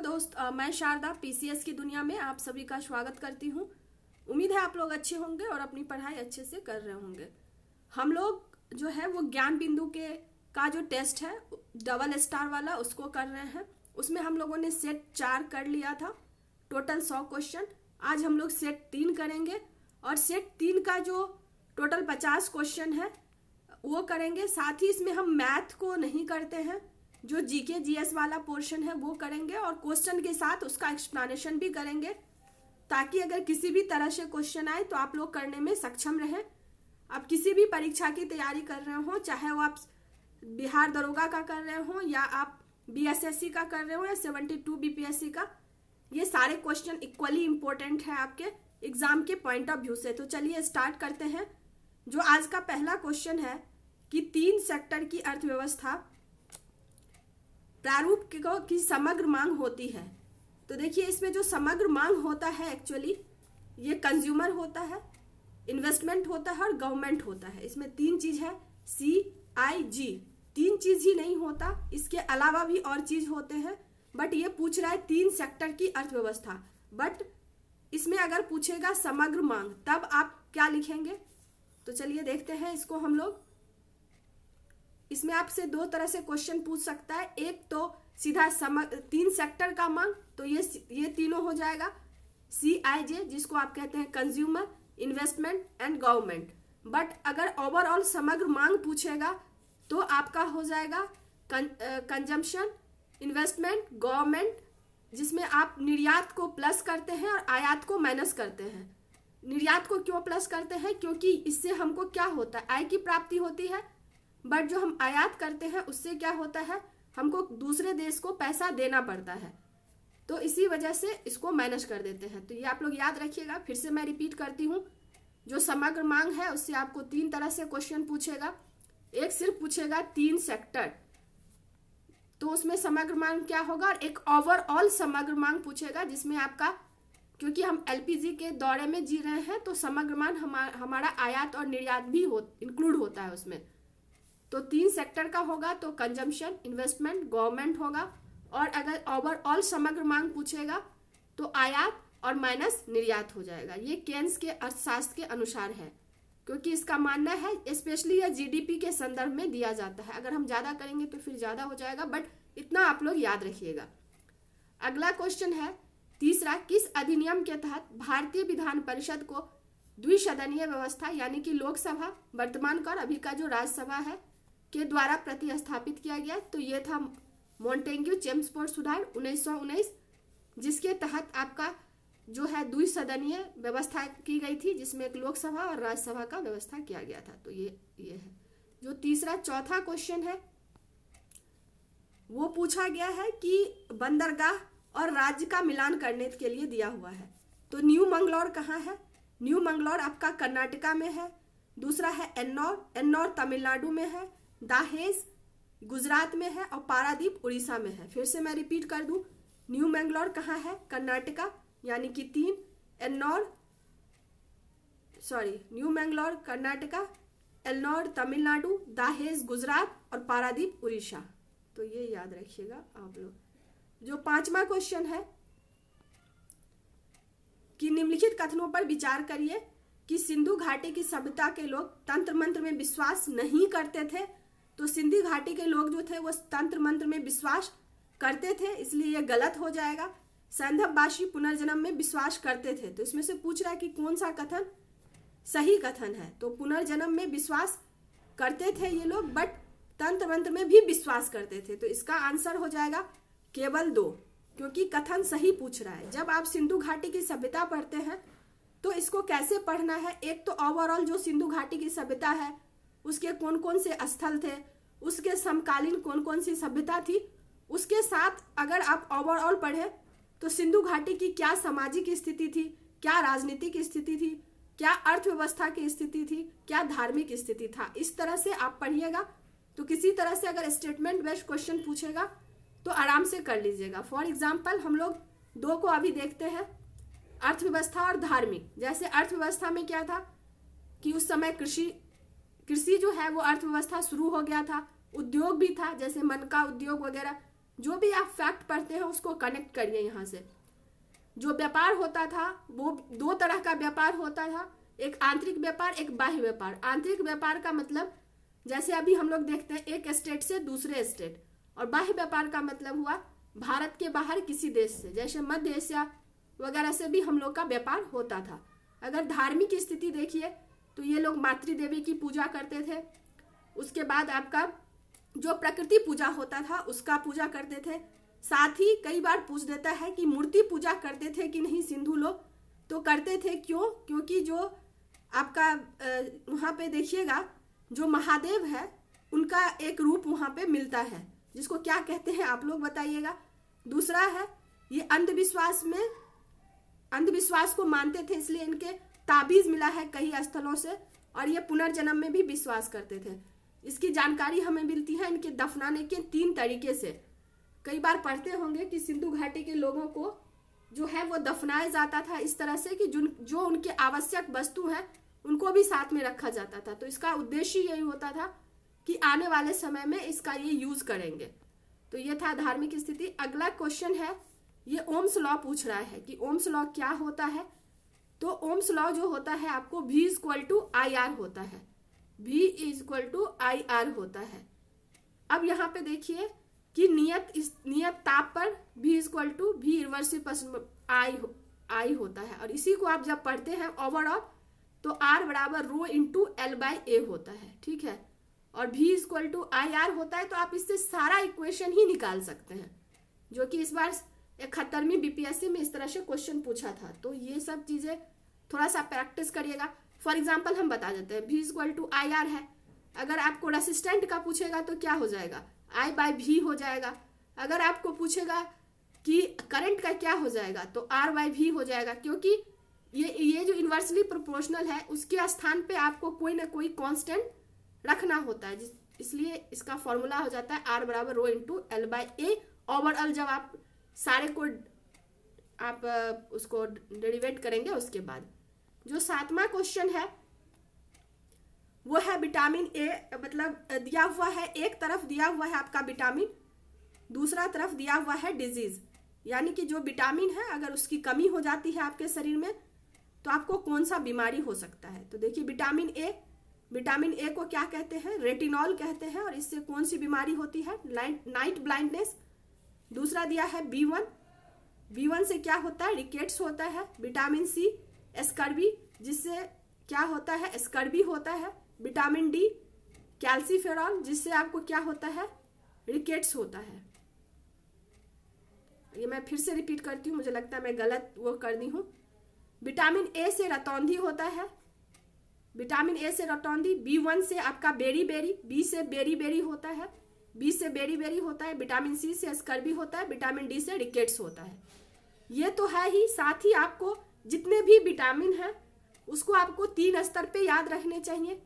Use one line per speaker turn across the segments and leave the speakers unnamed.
दोस्त, मैं शारदा पीसीएस की दुनिया में आप सभी का स्वागत करती हूँ। उम्मीद है आप लोग अच्छे होंगे और अपनी पढ़ाई अच्छे से कर रहे होंगे। हम लोग जो है वो ज्ञान बिंदु के का जो टेस्ट है डबल स्टार वाला उसको कर रहे हैं। उसमें हम लोगों ने सेट 4 कर लिया था, टोटल 100 क्वेश्चन। आज हम लोग सेट 3 करेंगे और सेट 3 का जो टोटल 50 क्वेश्चन है वो करेंगे। साथ ही इसमें हम मैथ को नहीं करते हैं, जो जीके जीएस वाला पोर्शन है वो करेंगे और क्वेश्चन के साथ उसका एक्सप्लेनेशन भी करेंगे, ताकि अगर किसी भी तरह से क्वेश्चन आए तो आप लोग करने में सक्षम रहें। आप किसी भी परीक्षा की तैयारी कर रहे हो, चाहे वो आप बिहार दरोगा का कर रहे हो या आप बीएसएससी का कर रहे हो या 72 बीपीएससी का, ये सारे क्वेश्चन इक्वली इम्पोर्टेंट है आपके एग्जाम के पॉइंट ऑफ व्यू से। तो चलिए स्टार्ट करते हैं। जो आज का पहला क्वेश्चन है कि 3 सेक्टर की अर्थव्यवस्था प्रारूप की समग्र मांग होती है। तो देखिए, इसमें जो समग्र मांग होता है एक्चुअली ये कंज्यूमर होता है, इन्वेस्टमेंट होता है और गवर्नमेंट होता है। इसमें 3 चीज है, CIG। 3 चीज ही नहीं होता, इसके अलावा भी और चीज होते हैं, बट ये पूछ रहा है 3 सेक्टर की अर्थव्यवस्था। बट इसमें अगर पूछेगा समग्र मांग तब आप क्या लिखेंगे? तो चलिए देखते हैं इसको हम लोग। इसमें आपसे 2 तरह से क्वेश्चन पूछ सकता है। एक तो सीधा 3 सेक्टर का मांग, तो ये तीनों हो जाएगा CIJ, जिसको आप कहते हैं consumer, investment and government. But अगर ओवरऑल समग्र मांग पूछेगा तो आपका हो जाएगा कंजम्पशन, इन्वेस्टमेंट, गवर्नमेंट, जिसमें आप निर्यात को प्लस करते हैं और आयात को माइनस करते हैं। निर्यात को क्यों प्लस करते हैं? क्योंकि इससे हमको क्या होता है, आय की प्राप्ति होती है। बट जो हम आयात करते हैं उससे क्या होता है, हमको दूसरे देश को पैसा देना पड़ता है, तो इसी वजह से इसको माइनस कर देते हैं। तो ये आप लोग याद रखिएगा। फिर से मैं रिपीट करती हूँ, जो समग्र मांग है उससे आपको 3 तरह से क्वेश्चन पूछेगा। एक सिर्फ पूछेगा 3 सेक्टर, तो उसमें समग्र मांग क्या होगा, और एक ओवरऑल समग्र मांग पूछेगा जिसमें आपका, क्योंकि हम LPG के दौरे में जी रहे हैं तो समग्र मांग हमारा आयात और निर्यात भी इंक्लूड होता है उसमें। तो 3 सेक्टर का होगा तो कंजम्पशन, इन्वेस्टमेंट, गवर्नमेंट होगा। और अगर ओवरऑल समग्र मांग पूछेगा तो आयात और माइनस निर्यात हो जाएगा। ये केन्स के अर्थशास्त्र के अनुसार है, क्योंकि इसका मानना है स्पेशली यह GDP के संदर्भ में दिया जाता है। अगर हम ज़्यादा करेंगे तो फिर ज़्यादा हो जाएगा, बट इतना आप लोग याद रखिएगा। अगला क्वेश्चन है तीसरा, किस अधिनियम के तहत भारतीय विधान परिषद को द्विसदनीय व्यवस्था यानी कि लोकसभा वर्तमान का और अभी का जो राज्यसभा है के द्वारा प्रतिस्थापित किया गया? तो ये था मॉन्टेग्यू चेम्सफोर्ड सुधार 1919, जिसके तहत आपका जो है द्विसदनीय व्यवस्था की गई थी, जिसमें एक लोकसभा और राज्यसभा का व्यवस्था किया गया था। तो ये है जो चौथा क्वेश्चन है, वो पूछा गया है कि बंदरगाह और राज्य का मिलान करने के लिए दिया हुआ है। तो न्यू मंगलौर कहाँ है? न्यू मंगलौर आपका कर्नाटका में है। दूसरा है एन्नौर तमिलनाडु में है। दाहेज गुजरात में है और पारादीप उड़ीसा में है। फिर से मैं रिपीट कर दूं, न्यू मैंगलोर कहाँ है? कर्नाटका, यानी कि 3, न्यू मैंगलोर कर्नाटका, एन्नौर तमिलनाडु, दाहेज गुजरात और पारादीप उड़ीसा। तो ये याद रखिएगा आप लोग। जो 5वां क्वेश्चन है कि निम्नलिखित कथनों पर विचार करिए कि सिंधु घाटी की सभ्यता के लोग तंत्र मंत्र में विश्वास नहीं करते थे। तो सिंधु घाटी के लोग जो थे वो तंत्र मंत्र में विश्वास करते थे, इसलिए ये गलत हो जाएगा। सैंधववासी पुनर्जन्म में विश्वास करते थे। तो इसमें से पूछ रहा है कि कौन सा कथन सही कथन है? तो पुनर्जन्म में विश्वास करते थे ये लोग, बट तंत्र मंत्र में भी विश्वास करते थे। तो इसका आंसर हो जाएगा केवल 2, क्योंकि कथन सही पूछ रहा है। जब आप सिंधु घाटी की सभ्यता पढ़ते हैं तो इसको कैसे पढ़ना है, एक तो ओवरऑल जो सिंधु घाटी की सभ्यता है उसके कौन कौन से स्थल थे, उसके समकालीन कौन कौन सी सभ्यता थी, उसके साथ अगर आप ओवरऑल पढ़े तो सिंधु घाटी की क्या सामाजिक स्थिति थी, क्या राजनीतिक स्थिति थी, क्या अर्थव्यवस्था की स्थिति थी, क्या धार्मिक स्थिति था। इस तरह से आप पढ़िएगा तो किसी तरह से अगर स्टेटमेंट बेस्ड क्वेश्चन पूछेगा तो आराम से कर लीजिएगा। फॉर एग्जाम्पल हम लोग 2 को अभी देखते हैं, अर्थव्यवस्था और धार्मिक। जैसे अर्थव्यवस्था में क्या था कि उस समय कृषि जो है वो अर्थव्यवस्था शुरू हो गया था, उद्योग भी था, जैसे मनका उद्योग वगैरह जो भी आप फैक्ट पढ़ते हैं उसको कनेक्ट करिए यहाँ से। जो व्यापार होता था वो दो तरह का व्यापार होता था, एक आंतरिक व्यापार, एक बाह्य व्यापार। आंतरिक व्यापार का मतलब जैसे अभी हम लोग देखते हैं एक स्टेट से दूसरे स्टेट, और बाह्य व्यापार का मतलब हुआ भारत के बाहर किसी देश से, जैसे मध्य एशिया वगैरह से भी हम लोग का व्यापार होता था। अगर धार्मिक स्थिति देखिए तो ये लोग मातृ देवी की पूजा करते थे। उसके बाद आपका जो प्रकृति पूजा होता था उसका पूजा करते थे। साथ ही कई बार पूछ देता है कि मूर्ति पूजा करते थे कि नहीं सिंधु लोग, तो करते थे। क्यों? क्योंकि जो आपका वहाँ पे देखिएगा जो महादेव है उनका एक रूप वहाँ पे मिलता है, जिसको क्या कहते हैं आप लोग बताइएगा। दूसरा है ये अंधविश्वास को मानते थे, इसलिए इनके ताबीज मिला है कई स्थलों से, और ये पुनर्जन्म में भी विश्वास करते थे। इसकी जानकारी हमें मिलती है इनके दफनाने के 3 तरीके से। कई बार पढ़ते होंगे कि सिंधु घाटी के लोगों को जो है वो दफनाया जाता था इस तरह से कि जो उनके आवश्यक वस्तु हैं उनको भी साथ में रखा जाता था। तो इसका उद्देश्य यही होता था कि आने वाले समय में इसका ये यूज करेंगे। तो ये था धार्मिक स्थिति। अगला क्वेश्चन है, ये ओम्स लॉ पूछ रहा है कि ओम्स लॉ क्या होता है। तो ओम्स लॉ जो होता है आपको V=IR होता है, V=IR होता है। अब यहाँ पे देखिए कि नियत ताप पर V इन्वर्सिबल I होता है, और इसी को आप जब पढ़ते हैं ओवरऑल तो R बराबर रो इंटू L/A होता है, ठीक है। और V=IR होता है, तो आप इससे सारा इक्वेशन ही निकाल सकते हैं, जो कि इस बार 71वीं BPSC में इस तरह से क्वेश्चन पूछा था। तो ये सब चीजें थोड़ा सा प्रैक्टिस करिएगा। फॉर एग्जाम्पल हम बता देते हैं, V=IR है। अगर आपको रेसिस्टेंट का पूछेगा तो क्या हो जाएगा, I/V हो जाएगा। अगर आपको पूछेगा कि करंट का क्या हो जाएगा तो R/V हो जाएगा, क्योंकि ये जो इन्वर्सली प्रोपोर्शनल है उसके स्थान पे आपको कोई ना कोई कांस्टेंट रखना होता है, इसलिए इसका फॉर्मूला हो जाता है R बराबर रो इंटू L/A ओवरऑल। जब आप सारे को आप उसको डेरिवेट करेंगे उसके बाद। जो 7वां क्वेश्चन है वो है विटामिन ए, मतलब दिया हुआ है एक तरफ दिया हुआ है आपका विटामिन, दूसरा तरफ दिया हुआ है डिजीज, यानी कि जो विटामिन है अगर उसकी कमी हो जाती है आपके शरीर में तो आपको कौन सा बीमारी हो सकता है। तो देखिए विटामिन ए को क्या कहते हैं, रेटिनॉल कहते हैं, और इससे कौन सी बीमारी होती है, नाइट ब्लाइंडनेस। दूसरा दिया है B1 से क्या होता है, रिकेट्स होता है। विटामिन सी स्कर्वी, जिससे क्या होता है, स्कर्वी होता है। विटामिन डी कैल्सीफेरॉल, जिससे आपको क्या होता है, रिकेट्स होता है। ये मैं फिर से रिपीट करती हूँ, मुझे लगता है मैं गलत वो कर दी हूँ। विटामिन ए से रतौंधी होता है, विटामिन ए से रतौंधी। B1 से आपका बेरी, बी से बेरी होता है, बी से बेरी होता है। विटामिन सी से स्कर्वी होता है, विटामिन डी से रिकेट्स होता है। ये तो है ही, साथ ही आपको जितने भी विटामिन हैं उसको आपको 3 स्तर पे याद रखने चाहिए।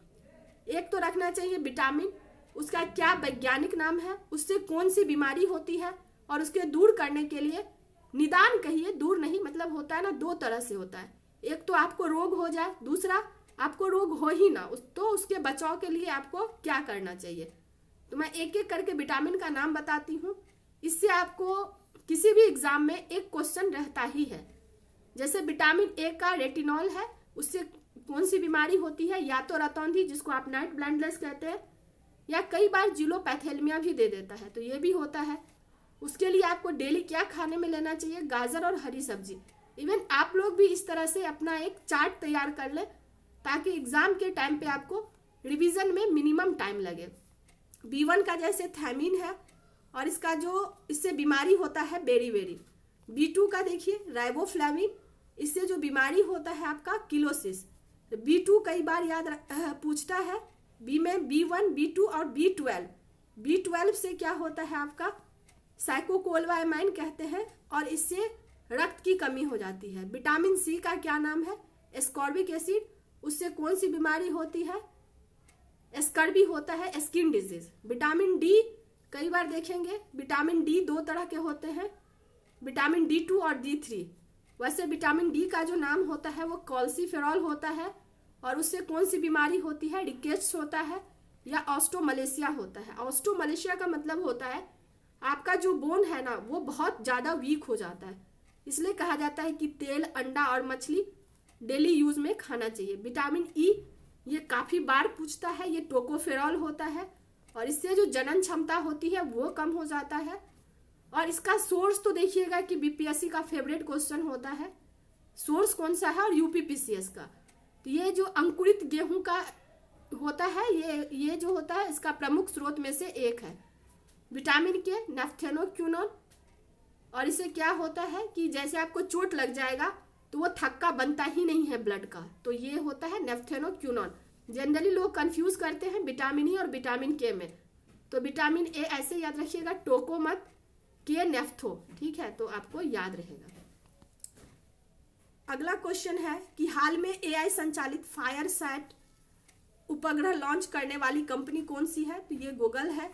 एक तो रखना चाहिए विटामिन, उसका क्या वैज्ञानिक नाम है, उससे कौन सी बीमारी होती है, और उसके दूर करने के लिए निदान कहिए, दूर नहीं, मतलब होता है ना 2 तरह से होता है। एक तो आपको रोग हो जाए, दूसरा आपको रोग हो ही ना, तो उसके बचाव के लिए आपको क्या करना चाहिए। तो मैं एक एक करके विटामिन का नाम बताती हूँ, इससे आपको किसी भी एग्जाम में एक क्वेश्चन रहता ही है। जैसे विटामिन ए का रेटिनॉल है, उससे कौन सी बीमारी होती है, या तो रतौंधी जिसको आप नाइट ब्लाइंडनेस कहते हैं, या कई बार जीलोपैथेलमिया भी दे देता है, तो ये भी होता है। उसके लिए आपको डेली क्या खाने में लेना चाहिए, गाजर और हरी सब्जी। इवन आप लोग भी इस तरह से अपना एक चार्ट तैयार कर ले, ताकि एग्जाम के टाइम पे आपको रिवीजन में मिनिमम टाइम लगे। B1 का जैसे थायमीन है, और इसका जो इससे बीमारी होता है बेरी। B2 का देखिए राइबोफ्लाविन, इससे जो बीमारी होता है आपका किलोसिस। B2 कई बार याद पूछता है, बी में B1, B2 और B12। B12 से क्या होता है आपका साइकोकोलवामाइन कहते हैं, और इससे रक्त की कमी हो जाती है। विटामिन सी का क्या नाम है, एस्कॉर्बिक एसिड, उससे कौन सी बीमारी होती है, स्कर्वी होता है, स्किन डिजीज। विटामिन डी कई बार देखेंगे, विटामिन डी 2 तरह के होते हैं, विटामिन D2 और D3। वैसे विटामिन डी का जो नाम होता है वो कॉल्सीफेरॉल होता है, और उससे कौन सी बीमारी होती है, रिकेट्स होता है या ऑस्टोमलेशिया होता है। ऑस्टोमलेशिया का मतलब होता है आपका जो बोन है ना वो बहुत ज़्यादा वीक हो जाता है। इसलिए कहा जाता है कि तेल, अंडा और मछली डेली यूज में खाना चाहिए। विटामिन ई ये काफ़ी बार पूछता है, ये टोकोफेरॉल होता है और इससे जो जनन क्षमता होती है वो कम हो जाता है। और इसका सोर्स तो देखिएगा कि बीपीएससी का फेवरेट क्वेश्चन होता है, सोर्स कौन सा है, और यूपीपीसीएस का। तो ये जो अंकुरित गेहूं का होता है, ये जो होता है इसका प्रमुख स्रोत में से एक है विटामिन के, नेफ्थेनोक्विनोन। और इससे क्या होता है कि जैसे आपको चोट लग जाएगा तो वो थक्का बनता ही नहीं है ब्लड का, तो ये होता है नेफ्थेनोक्विनोन। जनरली लोग कंफ्यूज करते हैं विटामिन ई और विटामिन के में, तो विटामिन ए ऐसे याद रखिएगा, टोको मत, के नेफ्थो, ठीक है, तो आपको याद रहेगा। अगला क्वेश्चन है कि हाल में एआई संचालित फायरसैट उपग्रह लॉन्च करने वाली कंपनी कौन सी है? तो ये गूगल है,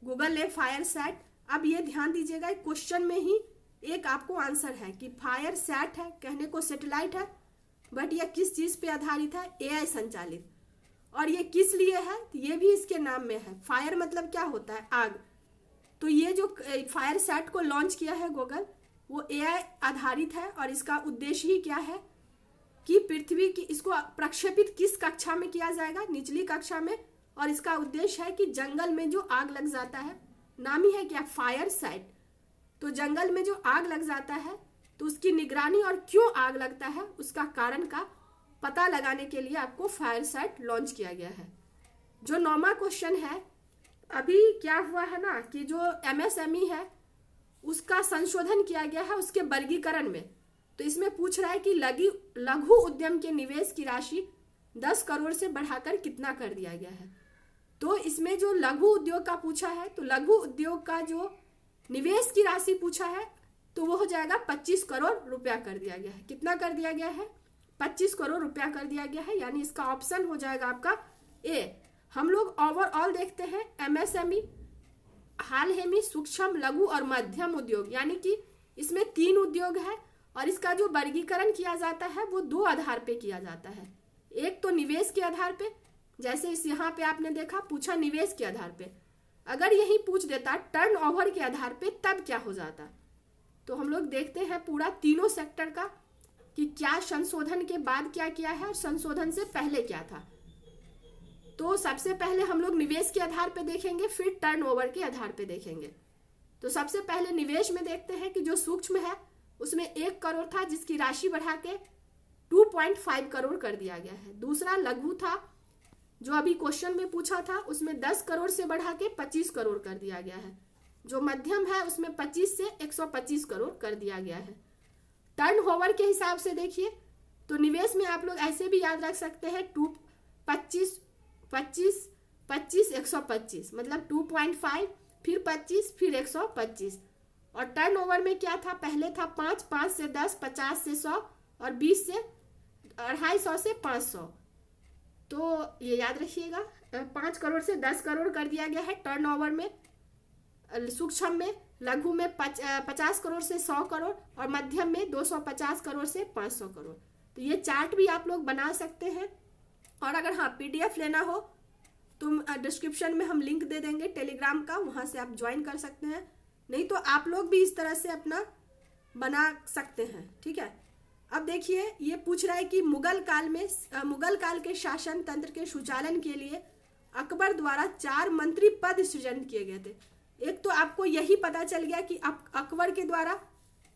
गूगल है फायरसैट। अब ये ध्यान दीजिएगा, क्वेश्चन में ही एक आपको आंसर है कि फायरसैट है, कहने को सैटेलाइट है, बट ये किस चीज पे आधारित है? एआई संचालित। और ये किस लिए है? तो ये भी इसके नाम में है। फायर मतलब क्या होता है? आग। तो ये जो फायरसैट को लॉन्च किया है गूगल, वो एआई आधारित है और इसका उद्देश्य ही क्या है कि पृथ्वी की, इसको प्रक्षेपित किस कक्षा में किया जाएगा? निचली कक्षा में। और इसका उद्देश्य है कि जंगल में जो आग लग जाता है, नाम ही है क्या? फायरसैट। तो जंगल में जो आग लग जाता है तो उसकी निगरानी और क्यों आग लगता है उसका कारण का पता लगाने के लिए आपको फायरसैट लॉन्च किया गया है। जो 9वां क्वेश्चन है, अभी क्या हुआ है ना कि जो एमएसएमई है उसका संशोधन किया गया है उसके वर्गीकरण में। तो इसमें पूछ रहा है कि लघु उद्यम के निवेश की राशि 10 करोड़ से बढ़ाकर कितना कर दिया गया है। तो इसमें जो लघु उद्योग का पूछा है, तो लघु उद्योग का जो निवेश की राशि पूछा है तो वो हो जाएगा 25 करोड़ रुपया कर दिया गया है। कितना कर दिया गया है? 25 करोड़ रुपया कर दिया गया है, यानी इसका ऑप्शन हो जाएगा आपका ए। हम लोग ओवरऑल देखते हैं एमएसएमई, हाल ही में सूक्ष्म, लघु और मध्यम उद्योग, यानी कि इसमें 3 उद्योग है और इसका जो वर्गीकरण किया जाता है वो 2 आधार पे किया जाता है। एक तो निवेश के आधार पे, जैसे इस यहाँ पे आपने देखा पूछा निवेश के आधार पे, अगर यही पूछ देता टर्नओवर के आधार पे तब क्या हो जाता। तो हम लोग देखते हैं पूरा तीनों सेक्टर का कि क्या संशोधन के बाद क्या किया है और संशोधन से पहले क्या था। तो सबसे पहले हम लोग निवेश के आधार पे देखेंगे, फिर टर्नओवर के आधार पे देखेंगे। तो सबसे पहले निवेश में देखते हैं कि जो सूक्ष्म है उसमें 1 करोड़ था जिसकी राशि बढ़ा के 2.5 करोड़ कर दिया गया है। दूसरा लघु था जो अभी क्वेश्चन में पूछा था, उसमें 10 करोड़ से बढ़ा के 25 करोड़ कर दिया गया है। जो मध्यम है उसमें 25 से 125 करोड़ कर दिया गया है। टर्नओवर के हिसाब से देखिए तो निवेश में आप लोग ऐसे भी याद रख सकते हैं 25 125, मतलब 2.5 फिर 25 फिर 125। और टर्नओवर में क्या था? पहले था 5 से 10, 50 से 100 और 20 से 250 से 500। तो ये याद रखिएगा 5 करोड़ से 10 करोड़ कर दिया गया है टर्नओवर में, सूक्ष्म में, लघु में 50 करोड़ से 100 करोड़ और मध्यम में 250 करोड़ से 500 करोड़। तो ये चार्ट भी आप लोग बना सकते हैं। और अगर हाँ पीडीएफ लेना हो तो डिस्क्रिप्शन में हम लिंक दे देंगे टेलीग्राम का, वहाँ से आप ज्वाइन कर सकते हैं। नहीं तो आप लोग भी इस तरह से अपना बना सकते हैं, ठीक है। अब देखिए ये पूछ रहा है कि मुगल काल के शासन तंत्र के सुचालन के लिए अकबर द्वारा 4 मंत्री पद सृजन किए गए थे। एक तो आपको यही पता चल गया कि अकबर के द्वारा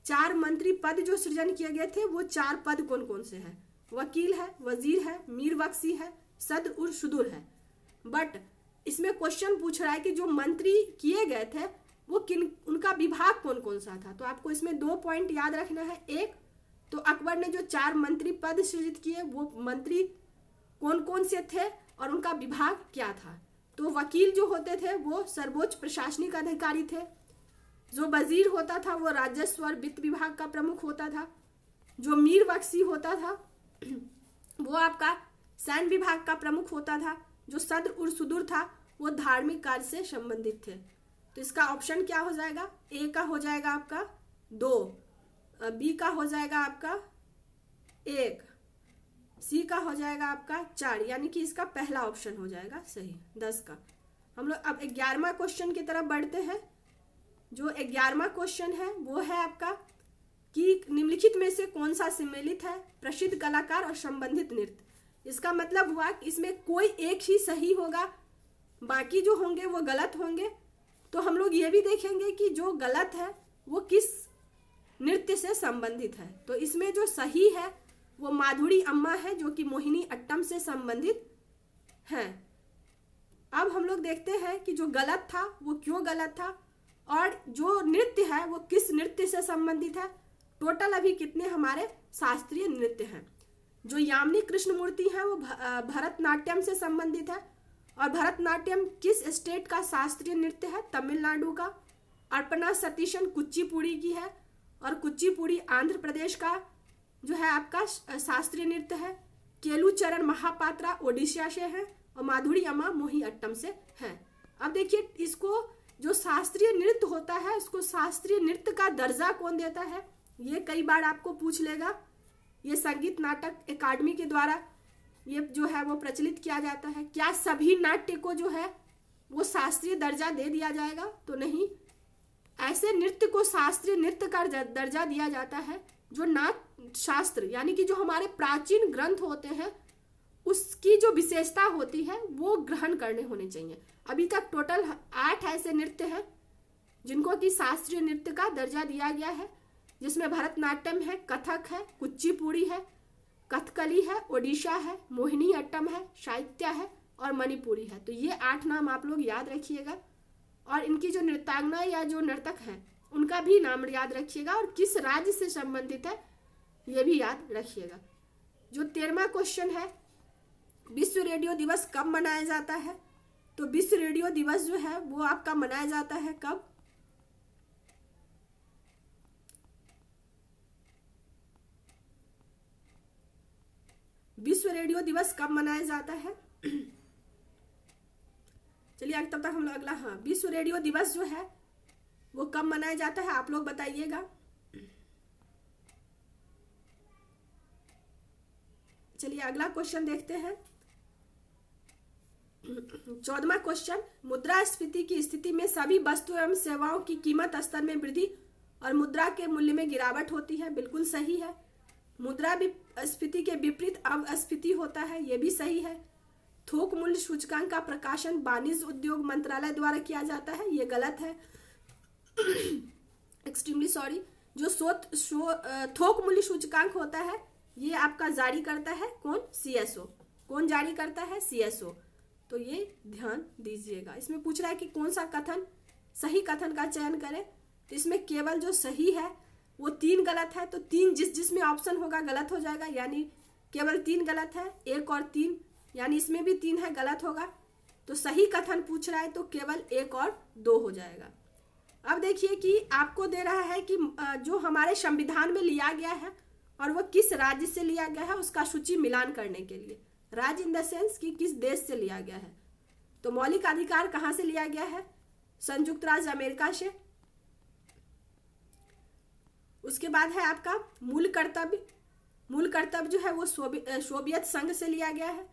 4 मंत्री पद जो सृजन किए गए थे वो 4 पद कौन कौन से हैं? वकील है, वजीर है, मीर बख्शी है, सद्र और शुदूर है। बट इसमें क्वेश्चन पूछ रहा है कि जो मंत्री किए गए थे वो उनका विभाग कौन कौन सा था। तो आपको इसमें 2 पॉइंट याद रखना है। एक तो अकबर ने जो 4 मंत्री पद सृजित किए वो मंत्री कौन कौन से थे और उनका विभाग क्या था। तो वकील जो होते थे वो सर्वोच्च प्रशासनिक अधिकारी थे। जो वजीर होता था वो राजस्व और वित्त विभाग का प्रमुख होता था। जो मीर बख्शी होता था वो आपका सैन्य विभाग का प्रमुख होता था। जो सद्र और सुदूर था वो धार्मिक कार्य से संबंधित थे। तो इसका ऑप्शन क्या हो जाएगा? ए का हो जाएगा आपका 2, बी का हो जाएगा आपका 1, सी का हो जाएगा आपका 4, यानी कि इसका पहला ऑप्शन हो जाएगा सही 10 का। हम लोग अब 11वां क्वेश्चन की तरफ बढ़ते हैं जो 11वां क्वेश्चन है वो है आपका कि निम्नलिखित में से कौन सा सम्मिलित है प्रसिद्ध कलाकार और संबंधित नृत्य। इसका मतलब हुआ कि इसमें कोई एक ही सही होगा, बाकी जो होंगे वो गलत होंगे। तो हम लोग ये भी देखेंगे कि जो गलत है वो किस नृत्य से संबंधित है। तो इसमें जो सही है वो माधुरी अम्मा है, जो कि मोहिनी अट्टम से संबंधित है। अब हम लोग देखते हैं कि जो गलत था वो क्यों गलत था, और जो नृत्य है वो किस नृत्य से संबंधित है। टोटल अभी कितने हमारे शास्त्रीय नृत्य हैं। जो यामिनी कृष्णमूर्ति हैं वो भरतनाट्यम से संबंधित है, और भरतनाट्यम किस स्टेट का शास्त्रीय नृत्य है, तमिलनाडु का। अर्पणा सतीशन कुचिपुड़ी की है, और कुचिपुड़ी आंध्र प्रदेश का जो है आपका शास्त्रीय नृत्य है। केलुचरण महापात्रा ओडिशा से है, और माधुरी अम्मा मोहिनी अट्टम से है। अब देखिए, इसको जो शास्त्रीय नृत्य होता है उसको शास्त्रीय नृत्य का दर्जा कौन देता है, ये कई बार आपको पूछ लेगा। ये संगीत नाटक अकादमी के द्वारा ये जो है वो प्रचलित किया जाता है। क्या सभी नाट्य को जो है वो शास्त्रीय दर्जा दे दिया जाएगा, तो नहीं। ऐसे नृत्य को शास्त्रीय नृत्य का दर्जा दिया जाता है जो नाट्य शास्त्र यानी कि जो हमारे प्राचीन ग्रंथ होते हैं उसकी जो विशेषता होती है वो ग्रहण करने होने चाहिए। अभी तक टोटल 8 ऐसे नृत्य हैं जिनको कि शास्त्रीय नृत्य का दर्जा दिया गया है, जिसमें भरतनाट्यम है, कथक है, कुचिपुड़ी है, कथकली है, ओडिशा है, मोहिनी अट्टम है, साहित्य है और मणिपुरी है। तो ये 8 नाम आप लोग याद रखिएगा, और इनकी जो नृत्यांगना या जो नर्तक हैं उनका भी नाम याद रखिएगा, और किस राज्य से संबंधित है ये भी याद रखिएगा। जो 13वां क्वेश्चन है, विश्व रेडियो दिवस कब मनाया जाता है। तो विश्व रेडियो दिवस जो है वो आपका मनाया जाता है कब, विश्व रेडियो दिवस कब मनाया जाता है। चलिए तब तक हम लोग अगला, हाँ, विश्व रेडियो दिवस जो है वो कब मनाया जाता है आप लोग बताइएगा। चलिए अगला क्वेश्चन देखते हैं। 14वां क्वेश्चन, मुद्रास्फीति की स्थिति में सभी वस्तु एवं सेवाओं की कीमत स्तर में वृद्धि और मुद्रा के मूल्य में गिरावट होती है। बिल्कुल सही है। मुद्रास्फीति के विपरीत अपस्फीति होता है, यह भी सही है। थोक मूल्य सूचकांक का प्रकाशन वाणिज्य उद्योग मंत्रालय द्वारा किया जाता है, ये गलत है। Extremely sorry. जो थोक मूल्य सूचकांक होता है ये आपका जारी करता है कौन, CSO। कौन जारी करता है, CSO। तो ये ध्यान दीजिएगा। इसमें पूछ रहा है कि कौन सा कथन, सही कथन का चयन करें। तो इसमें केवल जो सही है वो 3 गलत है, तो 3 जिसमें ऑप्शन होगा गलत हो जाएगा, यानी केवल 3 गलत है, 1 और 3, यानी इसमें भी 3 है, गलत होगा। तो सही कथन पूछ रहा है तो केवल 1 और 2 हो जाएगा। अब देखिए कि आपको दे रहा है कि जो हमारे संविधान में लिया गया है और वो किस राज्य से लिया गया है उसका सूची मिलान करने के लिए। राज्य इन द सेंस कि किस देश से लिया गया है। तो मौलिक अधिकार कहाँ से लिया गया है, संयुक्त राज्य अमेरिका से। उसके बाद है आपका मूल कर्तव्य। मूल कर्तव्य जो है वो सोवियत संघ से लिया गया है।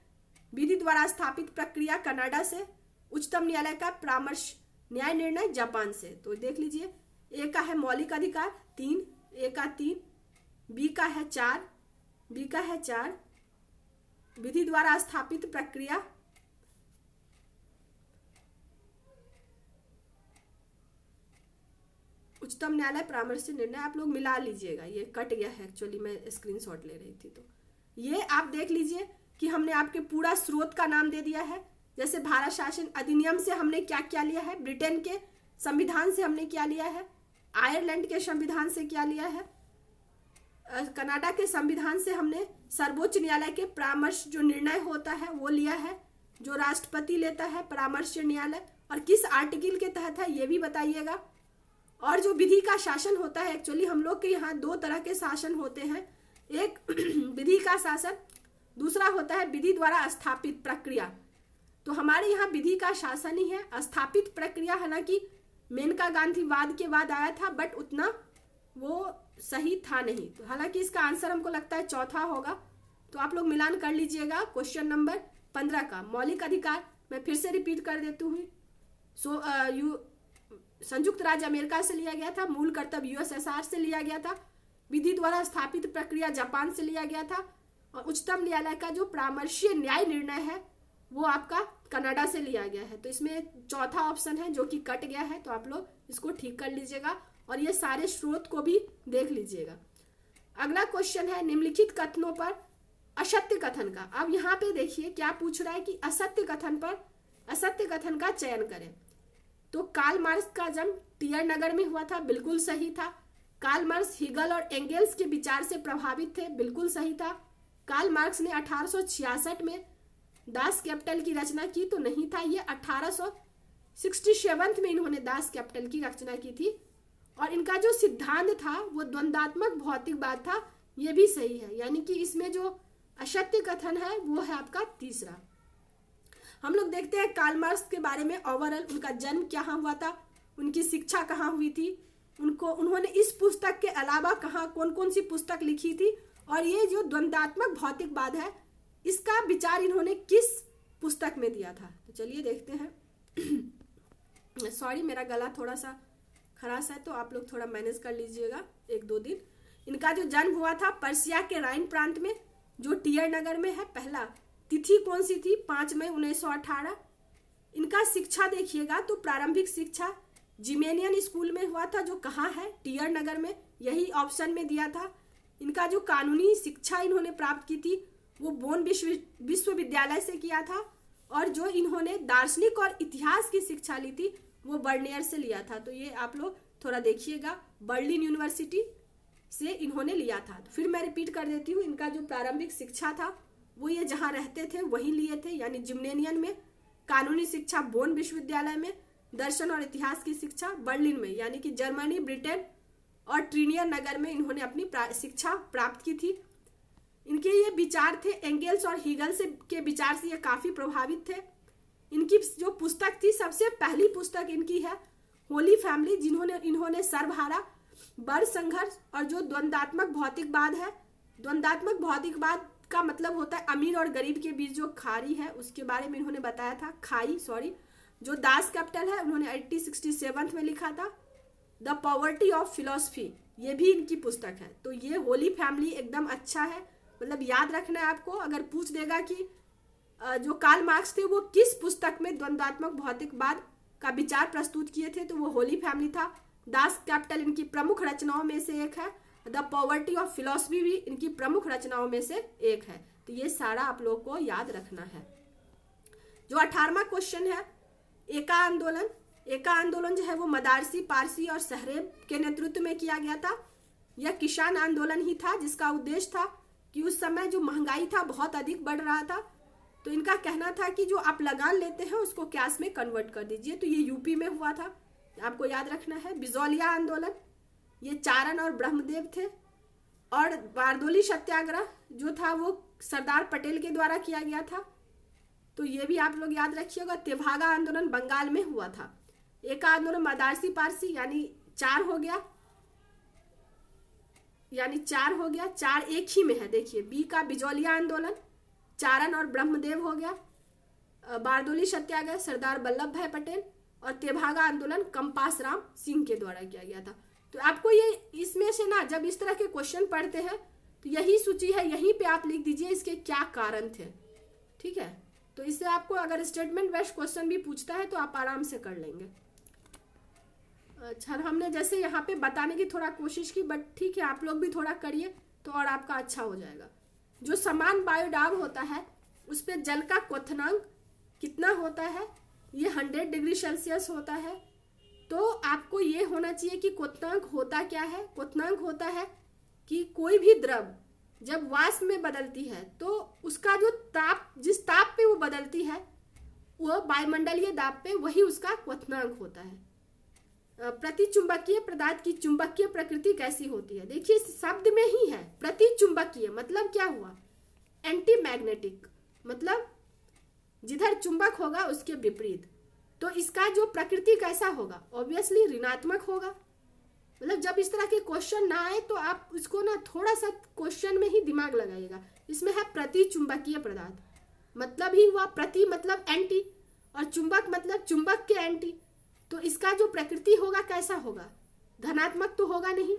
विधि द्वारा स्थापित प्रक्रिया कनाडा से। उच्चतम न्यायालय का परामर्श न्याय निर्णय जापान से। तो देख लीजिए, ए का है मौलिक अधिकार 3, ए का 3, बी का है 4, बी का है 4, विधि द्वारा स्थापित प्रक्रिया, उच्चतम न्यायालय परामर्श से निर्णय। आप लोग मिला लीजिएगा, ये कट गया है एक्चुअली, मैं स्क्रीनशॉट ले रही थी। तो ये आप देख लीजिए कि हमने आपके पूरा स्रोत का नाम दे दिया है। जैसे भारत शासन अधिनियम से हमने क्या क्या लिया है, ब्रिटेन के संविधान से हमने क्या लिया है, आयरलैंड के संविधान से क्या लिया है, कनाडा के संविधान से हमने सर्वोच्च न्यायालय के परामर्श जो निर्णय होता है वो लिया है, जो राष्ट्रपति लेता है परामर्श न्यायालय, और किस आर्टिकल के तहत है ये भी बताइएगा। और जो विधि का शासन होता है, एक्चुअली हम लोग के यहाँ 2 तरह के शासन होते हैं, एक विधि का शासन, दूसरा होता है विधि द्वारा स्थापित प्रक्रिया। तो हमारे यहाँ विधि का शासन ही है। स्थापित प्रक्रिया हालांकि मेनका गांधी वाद के बाद आया था, बट उतना वो सही था नहीं। तो हालांकि इसका आंसर हमको लगता है चौथा होगा। तो आप लोग मिलान कर लीजिएगा क्वेश्चन नंबर 15 का। मौलिक अधिकार मैं फिर से रिपीट कर देती हूँ। संयुक्त राज्य अमेरिका से लिया गया था, मूल कर्तव्य यूएसएसआर से लिया गया था, विधि द्वारा स्थापित प्रक्रिया जापान से लिया गया था, और उच्चतम न्यायालय का जो परामर्शीय न्याय निर्णय है वो आपका कनाडा से लिया गया है। तो इसमें चौथा ऑप्शन है जो कि कट गया है, तो आप लोग इसको ठीक कर लीजिएगा और ये सारे स्रोत को भी देख लीजिएगा। अगला क्वेश्चन है निम्नलिखित कथनों पर असत्य कथन का। अब यहाँ पे देखिए क्या पूछ रहा है कि असत्य कथन पर असत्य कथन का चयन करें। तो कार्ल मार्क्स का जन्म टियर नगर में हुआ था, बिल्कुल सही था। कार्ल मार्क्स हिगल और एंगेल्स के विचार से प्रभावित थे, बिल्कुल सही था। कार्ल मार्क्स ने 1866 में दास कैपिटल की रचना की, तो नहीं था, ये 1867 में इन्होंने दास कैपिटल की रचना की थी। और इनका जो सिद्धांत था वो द्वंदात्मक भौतिकवाद था, ये भी सही है। यानी कि इसमें जो असत्य कथन है वो है आपका तीसरा। हम लोग देखते हैं कार्ल मार्क्स के बारे में ओवरऑल, उनका जन्म कहाँ हुआ था, उनकी शिक्षा कहाँ हुई थी, उन्होंने इस पुस्तक के अलावा कहाँ कौन कौन सी पुस्तक लिखी थी, और ये जो द्वंदात्मक भौतिकवाद है इसका विचार इन्होंने किस पुस्तक में दिया था। तो चलिए देखते हैं। सॉरी मेरा गला थोड़ा सा खराश है, तो आप लोग थोड़ा मैनेज कर लीजिएगा 1-2 दिन। इनका जो जन्म हुआ था पर्सिया के राइन प्रांत में जो टियर नगर में है। पहला तिथि कौन सी थी, 5 मई 1918। इनका शिक्षा देखिएगा तो प्रारंभिक शिक्षा जिमेनियन स्कूल में हुआ था, जो कहाँ है, टियर नगर में, यही ऑप्शन में दिया था। इनका जो कानूनी शिक्षा इन्होंने प्राप्त की थी वो बोन विश्वविद्यालय से किया था, और जो इन्होंने दार्शनिक और इतिहास की शिक्षा ली थी वो बर्नियर से लिया था। तो ये आप लोग थोड़ा देखिएगा, बर्लिन यूनिवर्सिटी से इन्होंने लिया था। तो फिर मैं रिपीट कर देती हूँ, इनका जो प्रारंभिक शिक्षा था वो ये जहाँ रहते थे वहीं लिए थे, यानी जिम्नेनियन में। कानूनी शिक्षा बोन विश्वविद्यालय में, दर्शन और इतिहास की शिक्षा बर्लिन में, यानी कि जर्मनी, ब्रिटेन और ट्रिनियर नगर में इन्होंने अपनी शिक्षा प्राप्त की थी। इनके ये विचार थे एंगेल्स और हीगल से के विचार से ये काफी प्रभावित थे। इनकी जो पुस्तक थी, सबसे पहली पुस्तक इनकी है होली फैमिली, इन्होंने सर्वहारा, बड़ संघर्ष और जो द्वंदात्मक भौतिकवाद है। द्वंदात्मक भौतिकवाद का मतलब होता है अमीर और गरीब के बीच जो खाई है उसके बारे में इन्होंने बताया था। जो दास कैपिटल है उन्होंने 1867 में लिखा था। द पॉवर्टी ऑफ फिलोसफी, ये भी इनकी पुस्तक है। तो ये होली फैमिली एकदम अच्छा है, मतलब याद रखना है आपको। अगर पूछ देगा कि जो कार्ल मार्क्स थे वो किस पुस्तक में द्वंदात्मक भौतिकवाद का विचार प्रस्तुत किए थे, तो वो होली फैमिली था। दास कैपिटल इनकी प्रमुख रचनाओं में से एक है। द पॉवर्टी ऑफ फिलोसफी भी इनकी प्रमुख रचनाओं में से एक है। तो ये सारा आप लोग को याद रखना है। जो 18वां क्वेश्चन है, एका आंदोलन। एका आंदोलन जो है वो मदारसी, पारसी और सहरेब के नेतृत्व में किया गया था। यह किसान आंदोलन ही था जिसका उद्देश्य था कि उस समय जो महंगाई था बहुत अधिक बढ़ रहा था, तो इनका कहना था कि जो आप लगान लेते हैं उसको कैश में कन्वर्ट कर दीजिए। तो ये यूपी में हुआ था, आपको याद रखना है। बिजौलिया आंदोलन, ये चारण और ब्रह्मदेव थे। और बारदोली सत्याग्रह जो था वो सरदार पटेल के द्वारा किया गया था, तो ये भी आप लोग याद रखिएगा। तेभागा आंदोलन बंगाल में हुआ था। एक आंदोलन मदारसी पारसी, यानी 4 हो गया, 4 एक ही में है। देखिए बी का बिजौलिया आंदोलन, चारण और ब्रह्मदेव हो गया। बारदोली सत्याग्रह सरदार वल्लभ भाई पटेल, और तेभागा आंदोलन कंपास राम सिंह के द्वारा किया गया था। तो आपको ये इसमें से ना जब इस तरह के क्वेश्चन पढ़ते हैं तो यही सूची है, यहीं पे आप लिख दीजिए इसके क्या कारण थे, ठीक है। तो इससे आपको अगर स्टेटमेंट बेस्ड क्वेश्चन भी पूछता है तो आप आराम से कर लेंगे। अच्छा, हमने जैसे यहाँ पे बताने की थोड़ा कोशिश की, बट ठीक है आप लोग भी थोड़ा करिए तो और आपका अच्छा हो जाएगा। जो समान बायोडाब होता है उस पर जल का क्वथनांक कितना होता है, ये 100 डिग्री सेल्सियस होता है। तो आपको ये होना चाहिए कि क्वथनांक होता क्या है। क्वथनांक होता है कि कोई भी द्रव जब वाष्प में बदलती है तो उसका जो ताप, जिस ताप पे वो बदलती है वो वायुमंडलीय दाब पे, वही उसका क्वथनांक होता है। प्रतिचुंबकीय पदार्थ की चुंबकीय प्रकृति कैसी होती है, देखिए इस शब्द में ही है। प्रतिचुंबकीय मतलब क्या हुआ, एंटी मैग्नेटिक, मतलब जिधर चुंबक होगा उसके विपरीत। तो इसका जो प्रकृति कैसा होगा, ऑब्वियसली ऋणात्मक होगा। मतलब जब इस तरह के क्वेश्चन ना आए तो आप इसको ना थोड़ा सा क्वेश्चन में ही दिमाग लगाइएगा। इसमें है प्रतिचुंबकीय पदार्थ, मतलब ही हुआ प्रति मतलब एंटी, और चुंबक मतलब चुंबक के एंटी। तो इसका जो प्रकृति होगा कैसा होगा, धनात्मक तो होगा नहीं,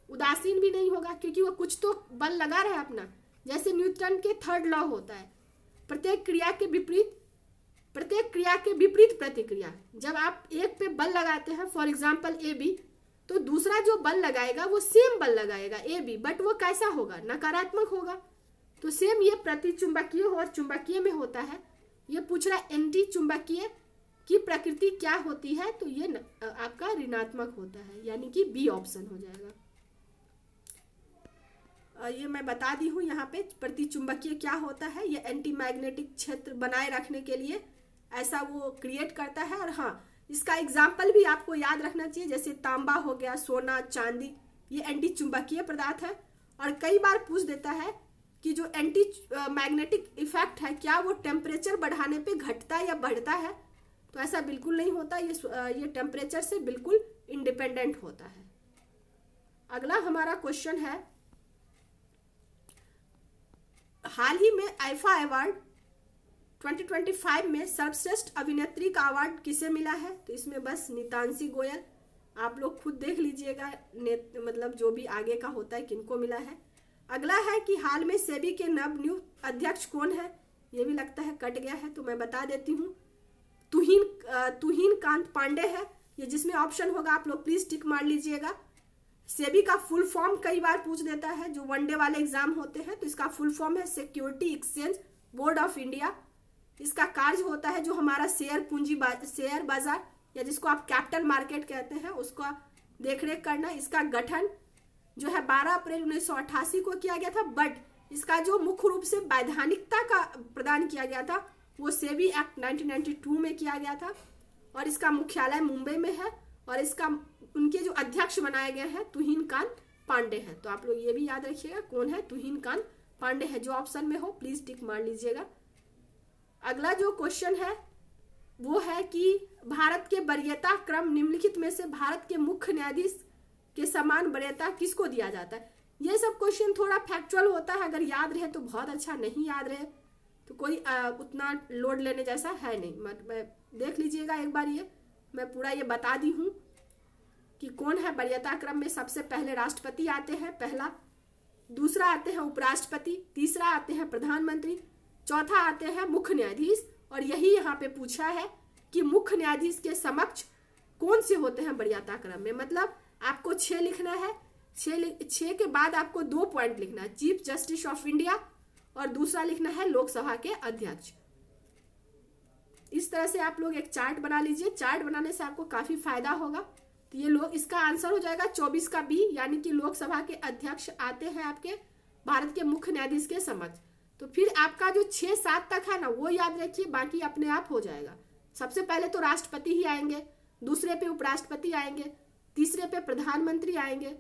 उदासीन भी नहीं होगा, क्योंकि वो कुछ तो बल लगा रहा है अपना। जैसे न्यूटन के थर्ड लॉ होता है, प्रत्येक क्रिया के विपरीत प्रतिक्रिया। जब आप एक पे बल लगाते हैं, फॉर एग्जाम्पल ए बी, तो दूसरा जो बल लगाएगा वो सेम बल लगाएगा ए बी, बट वो कैसा होगा, नकारात्मक होगा। तो सेम ये प्रतिचुंबकीय और चुंबकीय में होता है। ये पूछ रहा है एंटी चुंबकीय की प्रकृति क्या होती है, तो ये आपका ऋणात्मक होता है, यानी कि बी ऑप्शन हो जाएगा। ये मैं बता दी हूँ यहाँ पे प्रतिचुंबकीय क्या होता है। ये एंटी मैग्नेटिक क्षेत्र बनाए रखने के लिए ऐसा वो क्रिएट करता है। और हाँ, इसका एग्जाम्पल भी आपको याद रखना चाहिए, जैसे तांबा हो गया, सोना, चांदी, ये एंटी चुंबकीय पदार्थ है। और कई बार पूछ देता है कि जो एंटी मैग्नेटिक इफेक्ट है क्या वो टेम्परेचर बढ़ाने पे घटता या बढ़ता है, तो ऐसा बिल्कुल नहीं होता। ये टेम्परेचर से बिल्कुल इंडिपेंडेंट होता है। अगला हमारा क्वेश्चन है, हाल ही में आईफा अवार्ड 2025 में सर्वश्रेष्ठ अभिनेत्री का अवार्ड किसे मिला है, तो इसमें बस नीतांशी गोयल। आप लोग खुद देख लीजिएगा, मतलब जो भी आगे का होता है किनको मिला है। अगला है कि हाल में सेबी के नवनियुक्त अध्यक्ष कौन है, ये भी लगता है कट गया है, तो मैं बता देती हूँ, तुहिन कांत पांडे है। ये जिसमें ऑप्शन होगा आप लोग प्लीज टिक मार लीजिएगा। सेबी का फुल फॉर्म कई बार पूछ देता है, जो वनडे वाले एग्जाम होते हैं, तो इसका फुल फॉर्म है security exchange board of India. इसका कार्य होता है जो हमारा शेयर बाजार या जिसको आप कैपिटल मार्केट कहते हैं, उसका देखरेख करना। इसका गठन जो है 12 अप्रैल 1988 को किया गया था, बट इसका जो मुख्य रूप से वैधानिकता का प्रदान किया गया था वो सेबी एक्ट 1992 में किया गया था। और इसका मुख्यालय मुंबई में है। और इसका उनके जो अध्यक्ष बनाए गए हैं तुहिन कांत पांडे हैं। तो आप लोग ये भी याद रखिएगा कौन है, तुहिन कांत पांडे है। जो ऑप्शन में हो प्लीज टिक मार लीजिएगा। अगला जो क्वेश्चन है वो है कि भारत के वरीयता क्रम निम्नलिखित में से भारत के मुख्य न्यायाधीश के समान वरीयता किसको दिया जाता है। ये सब क्वेश्चन थोड़ा फैक्चुअल होता है, अगर याद रहे तो बहुत अच्छा, नहीं याद रहे तो कोई उतना लोड लेने जैसा है नहीं। मैं देख लीजिएगा एक बार, ये मैं पूरा ये बता दी हूँ कि कौन है वरीयता क्रम में। सबसे पहले राष्ट्रपति आते हैं पहला, दूसरा आते हैं उपराष्ट्रपति, तीसरा आते हैं प्रधानमंत्री, चौथा आते हैं मुख्य न्यायाधीश। और यही यहाँ पे पूछा है कि मुख्य न्यायाधीश के समक्ष कौन से होते हैं वरीयता क्रम में। मतलब आपको 6 लिखना है, 6 के बाद आपको 2 पॉइंट लिखना है, चीफ जस्टिस ऑफ इंडिया, और दूसरा लिखना है लोकसभा के अध्यक्ष। इस तरह से आप लोग एक चार्ट बना लीजिए। चार्ट बनाने से आपको काफी फायदा होगा। तो ये लोग, इसका आंसर हो जाएगा 24 का बी, यानी कि लोकसभा के अध्यक्ष आते हैं आपके भारत के मुख्य न्यायाधीश के समक्ष। तो फिर आपका जो 6-7 तक है ना वो याद रखिए, बाकी अपने आप हो जाएगा। सबसे पहले तो राष्ट्रपति ही आएंगे, दूसरे पे उपराष्ट्रपति आएंगे, तीसरे पे प्रधानमंत्री आएंगे,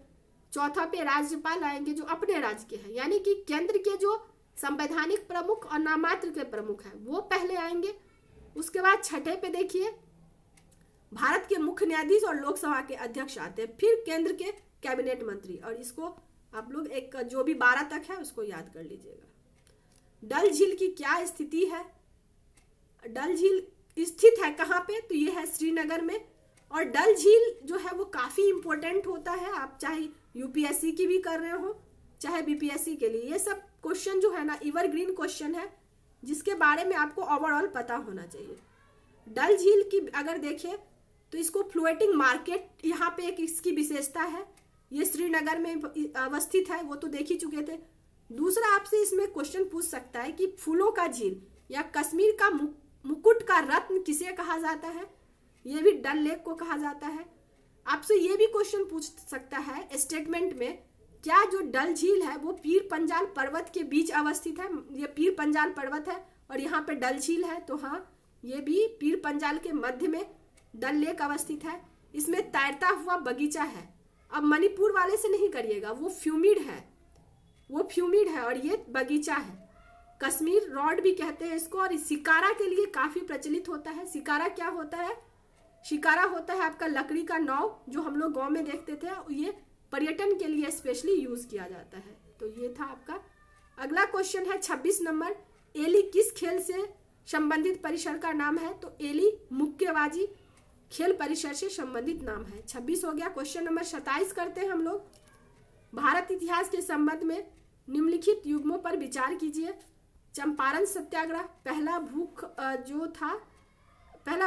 चौथा पे राज्यपाल आएंगे जो अपने राज्य के हैं, यानी कि केंद्र के जो संवैधानिक प्रमुख और नामात्र के प्रमुख हैं वो पहले आएंगे। उसके बाद छठे पे देखिए भारत के मुख्य न्यायाधीश और लोकसभा के अध्यक्ष आते हैं, फिर केंद्र के कैबिनेट मंत्री। और इसको आप लोग एक जो भी 12 तक है उसको याद कर लीजिएगा। डल झील की क्या स्थिति है, डल झील स्थित है कहाँ पे, तो ये है श्रीनगर में। और डल झील जो है वो काफी इंपॉर्टेंट होता है, आप चाहे यूपीएससी की भी कर रहे हो चाहे बीपीएससी के लिए। ये सब क्वेश्चन जो है ना एवरग्रीन क्वेश्चन है, जिसके बारे में आपको ओवरऑल पता होना चाहिए। डल झील की अगर देखें तो इसको फ्लोटिंग मार्केट यहाँ पे एक इसकी विशेषता है। ये श्रीनगर में अवस्थित है, वो तो देख ही चुके थे। दूसरा आपसे इसमें क्वेश्चन पूछ सकता है कि फूलों का झील या कश्मीर का मुकुट का रत्न किसे कहा जाता है, ये भी डल लेक को कहा जाता है। आपसे ये भी क्वेश्चन पूछ सकता है स्टेटमेंट में, क्या जो डल झील है वो पीर पंजाल पर्वत के बीच अवस्थित है। ये पीर पंजाल पर्वत है और यहाँ पे डल झील है, तो हाँ ये भी पीर पंजाल के मध्य में डल लेक अवस्थित है। इसमें तैरता हुआ बगीचा है। अब मणिपुर वाले से नहीं करिएगा, वो फ्यूमिड है और ये बगीचा है। कश्मीर रोड भी कहते हैं इसको। और शिकारा के लिए काफी प्रचलित होता है। शिकारा क्या होता है, शिकारा होता है आपका लकड़ी का नाव जो हम लोग गांव में देखते थे, ये पर्यटन के लिए स्पेशली यूज किया जाता है। तो ये था आपका। अगला क्वेश्चन है 26 नंबर, एली किस खेल से संबंधित परिसर का नाम है, तो एली मुक्केबाजी खेल परिसर से संबंधित नाम है। 26 हो गया। क्वेश्चन नंबर 27 करते हैं हम लोग। भारत इतिहास के संबंध में निम्नलिखित युग्मों पर विचार कीजिए। चंपारण सत्याग्रह, पहला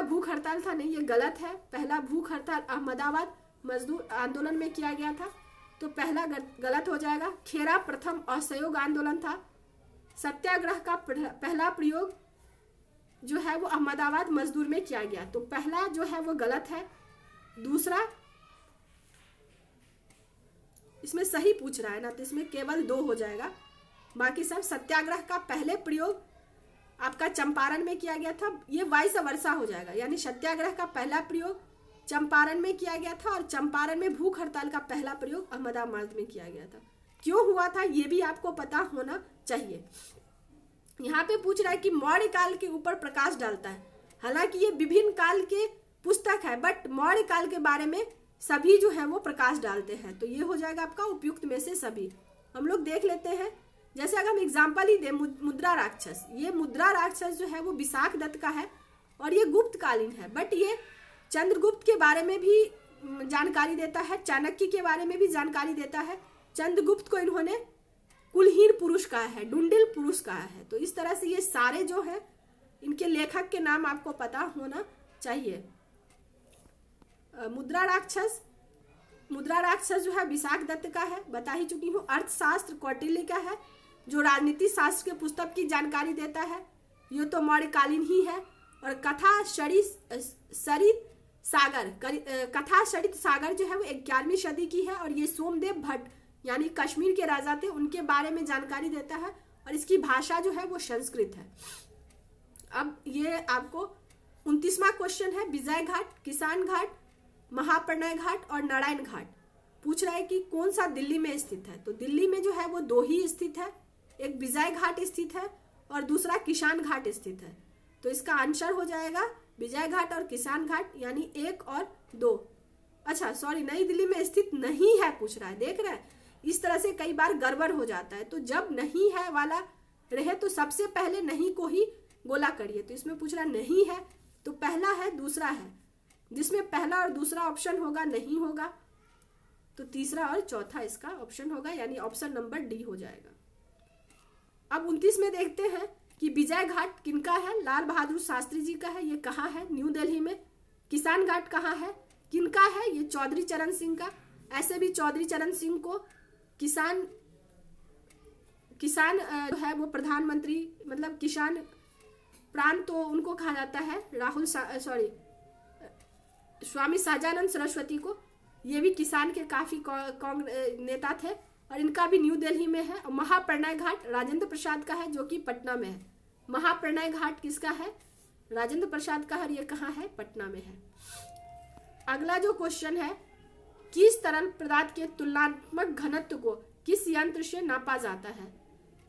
भूख हड़ताल था, नहीं ये गलत है। पहला भूख हड़ताल अहमदाबाद मजदूर आंदोलन में किया गया था, तो पहला गलत हो जाएगा। खेरा प्रथम असहयोग आंदोलन था। सत्याग्रह का पहला प्रयोग जो है वो अहमदाबाद मजदूर में किया गया, तो पहला जो है वो गलत है। दूसरा इसमें सही पूछ रहा है ना, तो इसमें केवल 2 हो जाएगा, बाकी सब। सत्याग्रह का पहले प्रयोग आपका चंपारण में किया गया था, ये वाइस वर्सा हो जाएगा, यानी सत्याग्रह का पहला प्रयोग चंपारण में किया गया था और चंपारण में भूख हड़ताल का पहला प्रयोग अहमदाबाद में किया गया था। क्यों हुआ था ये भी आपको पता होना चाहिए। यहाँ पे पूछ रहा है कि मौर्य काल के ऊपर प्रकाश डालता है, हालांकि ये विभिन्न काल के पुस्तक है, बट मौर्य काल के बारे में सभी जो है वो प्रकाश डालते हैं, तो ये हो जाएगा आपका उपयुक्त में से सभी। हम लोग देख लेते हैं, जैसे अगर हम एग्जाम्पल ही दें, मुद्रा राक्षस, ये मुद्रा राक्षस जो है वो विशाख दत्त का है और ये गुप्त कालीन है, बट ये चंद्रगुप्त के बारे में भी जानकारी देता है, चाणक्य के बारे में भी जानकारी देता है। चंद्रगुप्त को इन्होंने कुलहीन पुरुष कहा है, डुंडिल पुरुष कहा है। तो इस तरह से ये सारे जो है इनके लेखक के नाम आपको पता होना चाहिए। मुद्रा राक्षस जो है विशाख दत्त का है, बता ही चुकी हूँ। अर्थशास्त्र कौटिल्य का है, जो राजनीति शास्त्र के पुस्तक की जानकारी देता है, ये तो मौर्यकालीन ही है। और कथा सरित सागर जो है वो 11वीं सदी की है और ये सोमदेव भट्ट यानी कश्मीर के राजा थे, उनके बारे में जानकारी देता है और इसकी भाषा जो है वो संस्कृत है। अब ये आपको 29वां क्वेश्चन है, विजय घाट, किसान घाट, महाप्रणय घाट और नारायण घाट। पूछ रहा है कि कौन सा दिल्ली में स्थित है, तो दिल्ली में जो है वो 2 ही स्थित है, एक विजय घाट स्थित है और दूसरा किसान घाट स्थित है। तो इसका आंसर हो जाएगा विजय घाट और किसान घाट, यानी 1 और 2। अच्छा सॉरी, नई दिल्ली में स्थित नहीं है पूछ रहा है, देख रहे हैं इस तरह से कई बार गड़बड़ हो जाता है। तो जब नहीं है वाला रहे तो सबसे पहले नहीं को ही गोला करिए। तो इसमें पूछ रहा नहीं है, तो पहला है दूसरा है, जिसमें पहला और दूसरा ऑप्शन होगा नहीं होगा, तो तीसरा और चौथा इसका ऑप्शन होगा, यानी ऑप्शन नंबर डी हो जाएगा। अब 29 में देखते हैं कि विजय घाट किनका है, लाल बहादुर शास्त्री जी का है, ये कहाँ है, न्यू दिल्ली में। किसान घाट कहाँ है, किनका है, ये चौधरी चरण सिंह का। ऐसे भी चौधरी चरण सिंह को किसान जो है वो प्रधानमंत्री, मतलब किसान प्राण तो उनको कहा जाता है, स्वामी सहजानंद सरस्वती को, ये भी किसान के काफी नेता थे और इनका भी न्यू दिल्ली में है। और महाप्रणय घाट राजेंद्र प्रसाद का है, जो कि पटना में है। महाप्रणय घाट किसका है, राजेंद्र प्रसाद का है, ये कहाँ है, पटना में है। अगला जो क्वेश्चन है, किस तरल पदार्थ के तुलनात्मक घनत्व को किस यंत्र से नापा जाता है,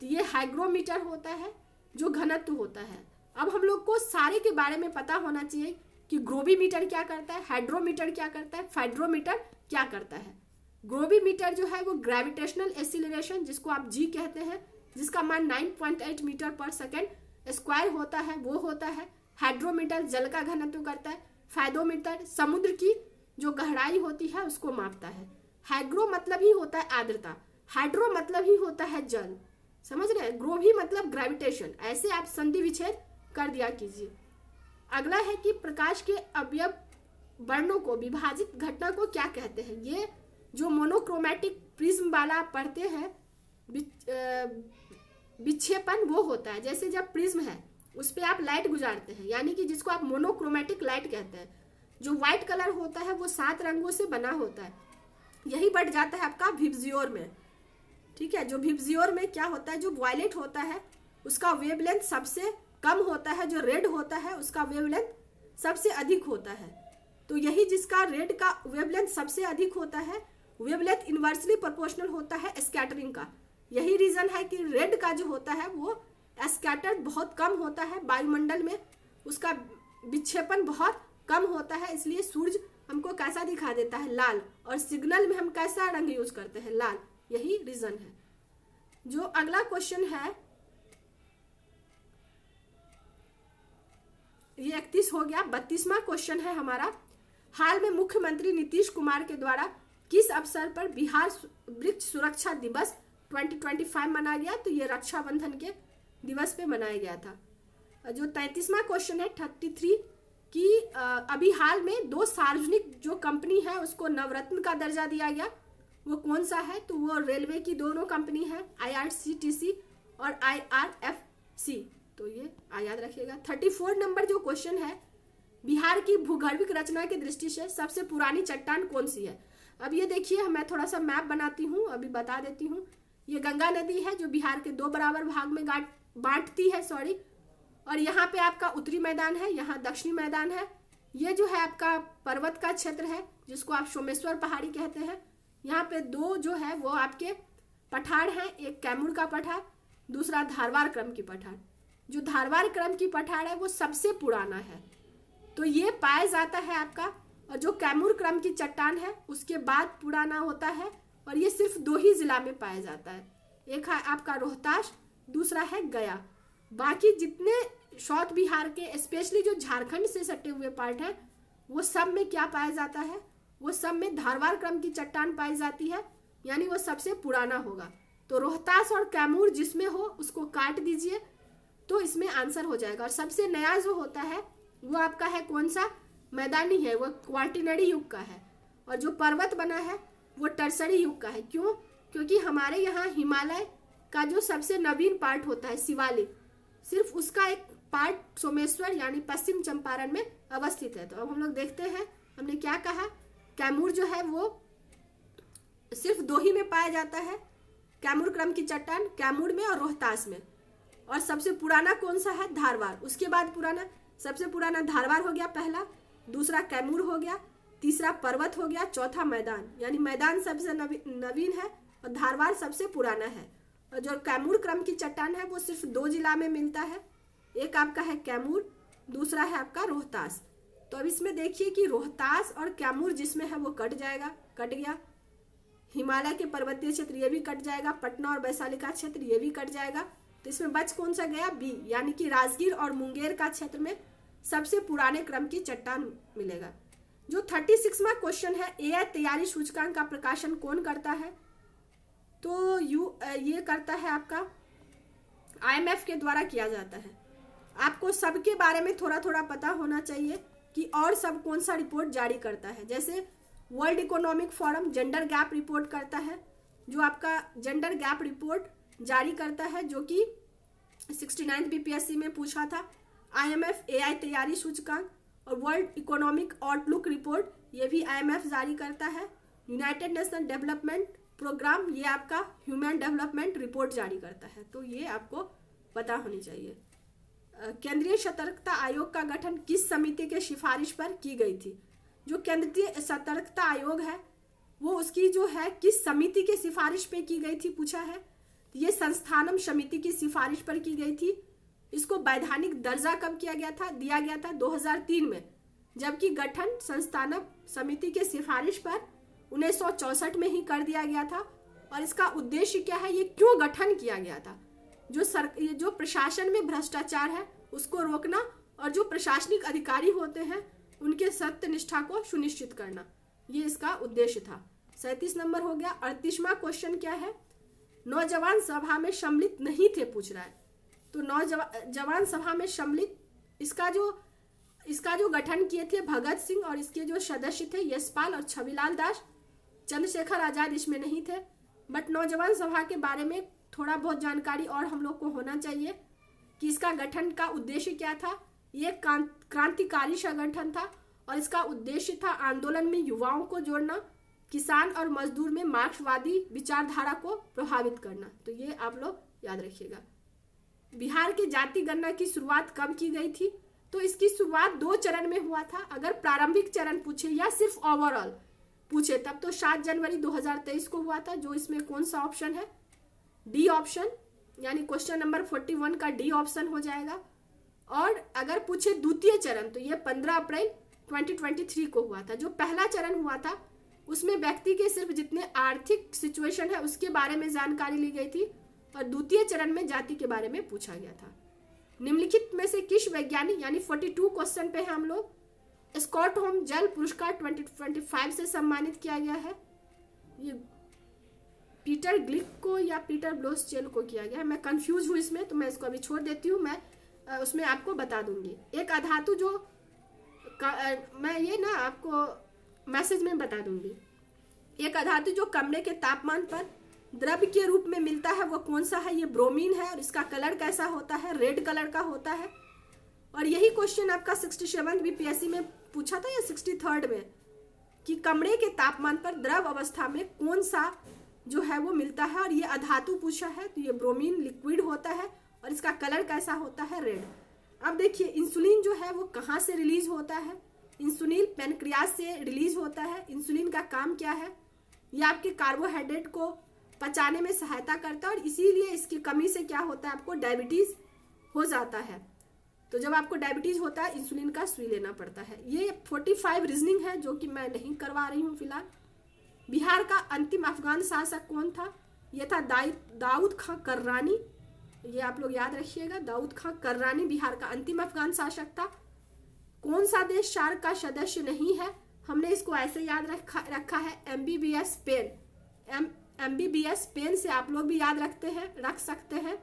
तो ये हाइग्रोमीटर होता है, जो घनत्व होता है। अब हम लोग को सारे के बारे में पता होना चाहिए कि ग्रोवीमीटर क्या करता है, हाइड्रोमीटर क्या करता है, फाइड्रोमीटर क्या करता है। ग्रोवीमीटर जो है वो ग्रेविटेशनल एक्सीलरेशन, जिसको आप जी कहते हैं, जिसका मान 9.8 मीटर पर सेकेंड स्क्वायर होता है, वो होता है। हाइड्रोमीटर जल का घनत्व करता है। फाइडोमीटर समुद्र की जो गहराई होती है उसको मापता है। हाइग्रो मतलब ही होता है आर्द्रता, हाइड्रो मतलब ही होता है जल, समझ रहे हैं। ग्रोवी मतलब ग्रेविटेशन, ऐसे आप संधि विच्छेद कर दिया कीजिए। अगला है कि प्रकाश के अवयव वर्णों को विभाजित घटना को क्या कहते हैं। ये जो मोनोक्रोमैटिक प्रिज्म वाला पढ़ते हैं विक्षेपण, वो होता है। जैसे जब प्रिज्म है उस पर आप लाइट गुजारते हैं, यानी कि जिसको आप मोनोक्रोमैटिक लाइट कहते हैं। जो व्हाइट कलर होता है वो 7 रंगों से बना होता है, यही बढ़ जाता है आपका विबजियोर में, ठीक है। जो विबजियोर में क्या होता है, जो वायलेट होता है उसका वेवलेंथ सबसे कम होता है, जो रेड होता है उसका वेवलेंथ सबसे अधिक होता है। तो यही जिसका रेड का वेवलेंथ सबसे अधिक होता है, वेवलेंथ इनवर्सली प्रोपोर्शनल होता है स्कैटरिंग का। यही रीजन है कि रेड का जो होता है वो स्कैटर्ड बहुत कम होता है, वायुमंडल में उसका विक्षेपण बहुत कम होता है, इसलिए सूरज हमको कैसा दिखा देता है, लाल। और सिग्नल में हम कैसा रंग यूज करते हैं, लाल, यही रीजन है। जो अगला क्वेश्चन है ये 31 हो गया। 32वां क्वेश्चन है हमारा, हाल में मुख्यमंत्री नीतीश कुमार के द्वारा किस अवसर पर बिहार वृक्ष सुरक्षा दिवस 2025 मनाया गया? तो ये रक्षाबंधन के दिवस पे मनाया गया था। जो 33वां क्वेश्चन है 33 कि अभी हाल में 2 सार्वजनिक जो कंपनी है उसको नवरत्न का दर्जा दिया गया, वो कौन सा है? तो वो रेलवे की दोनों कंपनी है, IRCTC और IRFC। तो ये याद रखिएगा। 34 नंबर जो क्वेश्चन है, बिहार की भूगर्भिक रचना की दृष्टि से सबसे पुरानी चट्टान कौन सी है? अब ये देखिए, मैं थोड़ा सा मैप बनाती हूँ, अभी बता देती हूँ। ये गंगा नदी है जो बिहार के 2 बराबर भाग में बांटती है, और यहाँ पे आपका उत्तरी मैदान है, यहाँ दक्षिणी मैदान है। ये जो है आपका पर्वत का क्षेत्र है जिसको आप सोमेश्वर पहाड़ी कहते हैं। यहाँ पे 2 जो है वो आपके पठार हैं, एक कैमूर का पठार, दूसरा धारवाड़ क्रम की पठार। जो धारवाड़ क्रम की पठार है वो सबसे पुराना है, तो ये पाया जाता है आपका। और जो कैमूर क्रम की चट्टान है उसके बाद पुराना होता है, और ये सिर्फ 2 ही जिला में पाया जाता है, एक है आपका रोहतास, दूसरा है गया। बाकी जितने साउथ बिहार के स्पेशली जो झारखंड से सटे हुए पार्ट है वो सब में क्या पाया जाता है? वो सब में धारवाड़ क्रम की चट्टान पाई जाती है, यानी वो सबसे पुराना होगा। तो रोहतास और कैमूर जिसमें हो उसको काट दीजिए, तो इसमें आंसर हो जाएगा। और सबसे नया जो होता है वो आपका है कौन सा? मैदानी है, वो क्वार्टिनरी युग का है। और जो पर्वत बना है वो टर्सरी युग का है। क्यों? क्योंकि हमारे यहाँ हिमालय का जो सबसे नवीन पार्ट होता है शिवालिक, सिर्फ उसका एक पार्ट सोमेश्वर यानी पश्चिम चंपारण में अवस्थित है। तो अब हम लोग देखते हैं, हमने क्या कहा, कैमूर जो है वो सिर्फ 2 ही में पाया जाता है, कैमूर क्रम की चट्टान कैमूर में और रोहतास में। और सबसे पुराना कौन सा है? धारवाड़। उसके बाद पुराना, सबसे पुराना धारवाड़ हो गया पहला, दूसरा कैमूर हो गया, तीसरा पर्वत हो गया, चौथा मैदान, यानी मैदान सबसे नवीन है और धारवाड़ सबसे पुराना है। और जो कैमूर क्रम की चट्टान है वो सिर्फ 2 जिला में मिलता है, एक आपका है कैमूर, दूसरा है आपका रोहतास। तो अब इसमें देखिए कि रोहतास और कैमूर जिसमें है वो कट जाएगा, कट गया। हिमालय के पर्वतीय क्षेत्र ये भी कट जाएगा, पटना और वैशाली का क्षेत्र ये भी कट जाएगा। तो इसमें बच कौन सा गया? बी, यानी कि राजगीर और मुंगेर का क्षेत्र में सबसे पुराने क्रम की चट्टान मिलेगा। जो 36वां क्वेश्चन है, AI तैयारी सूचकांक का प्रकाशन कौन करता है? तो ये करता है आपका IMF के द्वारा किया जाता है। आपको सबके बारे में थोड़ा थोड़ा पता होना चाहिए कि और सब कौन सा रिपोर्ट जारी करता है। जैसे world economic forum gender gap report करता है, जो आपका जेंडर गैप रिपोर्ट जारी करता है, जो कि 69 BPSC में पूछा था। IMF AI तैयारी सूचकांक और वर्ल्ड इकोनॉमिक आउटलुक रिपोर्ट ये भी IMF जारी करता है। यूनाइटेड नेशन डेवलपमेंट प्रोग्राम ये आपका ह्यूमन डेवलपमेंट रिपोर्ट जारी करता है। तो ये आपको पता होनी चाहिए। केंद्रीय सतर्कता आयोग का गठन किस समिति के सिफारिश पर की गई थी? जो केंद्रीय सतर्कता आयोग है वो उसकी जो है किस समिति के सिफारिश पे की गई थी पूछा है। ये संस्थानम समिति की सिफारिश पर की गई थी। इसको वैधानिक दर्जा कब किया गया था? दिया गया था 2003 में, जबकि गठन संस्थानम समिति के सिफारिश पर 1964 में ही कर दिया गया था। और इसका उद्देश्य क्या है, ये क्यों गठन किया गया था? जो प्रशासन में भ्रष्टाचार है उसको रोकना और जो प्रशासनिक अधिकारी होते हैं उनके सत्यनिष्ठा को सुनिश्चित करना, ये इसका उद्देश्य था। 37 नंबर हो गया। 38वां क्वेश्चन क्या है? नौजवान सभा में सम्मिलित नहीं थे पूछ रहा है। तो नौजवान सभा में सम्मिलित इसका जो गठन किए थे भगत सिंह, और इसके जो सदस्य थे यशपाल और छविलाल दास, चंद्रशेखर आजाद इसमें नहीं थे। बट नौजवान सभा के बारे में थोड़ा बहुत जानकारी और हम लोग को होना चाहिए कि इसका गठन का उद्देश्य क्या था। ये क्रांतिकारी संगठन था और इसका उद्देश्य था आंदोलन में युवाओं को जोड़ना, किसान और मजदूर में मार्क्सवादी विचारधारा को प्रभावित करना। तो ये आप लोग याद रखिएगा। बिहार की जाति गणना की शुरुआत कब की गई थी? तो इसकी शुरुआत 2 चरण में हुआ था। अगर प्रारंभिक चरण पूछे या सिर्फ ओवरऑल पूछे तब तो 7 जनवरी 2023 को हुआ था। जो इसमें कौन सा ऑप्शन है? डी ऑप्शन, यानी क्वेश्चन नंबर 41 का डी ऑप्शन हो जाएगा। और अगर पूछे द्वितीय चरण तो ये 15 अप्रैल 2023 को हुआ था। जो पहला चरण हुआ था उसमें व्यक्ति के सिर्फ जितने आर्थिक सिचुएशन है उसके बारे में जानकारी ली गई थी, और द्वितीय चरण में जाति के बारे में पूछा गया था। निम्नलिखित में से किस वैज्ञानिक, यानी 42 क्वेश्चन पे है हम लोग, स्कॉटहोम जल पुरस्कार 2025 से सम्मानित किया गया है। ये पीटर ग्लिक को या पीटर ब्लोसचेल को किया गया है। मैं कंफ्यूज हूँ इसमें, तो मैं इसको अभी छोड़ देती हूँ, मैं उसमें आपको बता दूंगी। एक अधातु जो मैं ये ना आपको मैसेज में बता दूंगी। एक अधातु जो कमरे के तापमान पर द्रव्य के रूप में मिलता है वो कौन सा है? ये ब्रोमीन है। और इसका कलर कैसा होता है? रेड कलर का होता है। और यही क्वेश्चन आपका 67 बीपीएससी में पूछा था या 63rd में, कि कमरे के तापमान पर द्रव अवस्था में कौन सा जो है वो मिलता है, और ये अधातु पूछा है। तो ये ब्रोमीन लिक्विड होता है और इसका कलर कैसा होता है? रेड। अब देखिए इंसुलिन जो है वो कहाँ से रिलीज होता है? इंसुलिन पैनक्रियाज से रिलीज होता है। इंसुलिन का काम क्या है? ये आपके कार्बोहाइड्रेट को पचाने में सहायता करता है, और इसीलिए इसकी कमी से क्या होता है? आपको डायबिटीज हो जाता है। तो जब आपको डायबिटीज होता है इंसुलिन का सुई लेना पड़ता है। ये 45 रीजनिंग है जो कि मैं नहीं करवा रही हूँ फिलहाल। बिहार का अंतिम अफगान शासक कौन था? ये था दाऊद खां कर्रानी। ये आप लोग याद रखिएगा, दाऊद खां कर्रानी बिहार का अंतिम अफगान शासक था। कौन सा देश सार्क का सदस्य नहीं है? हमने इसको ऐसे याद रखा है, MBBS पेन। MBBS पेन से आप लोग भी याद रख सकते हैं।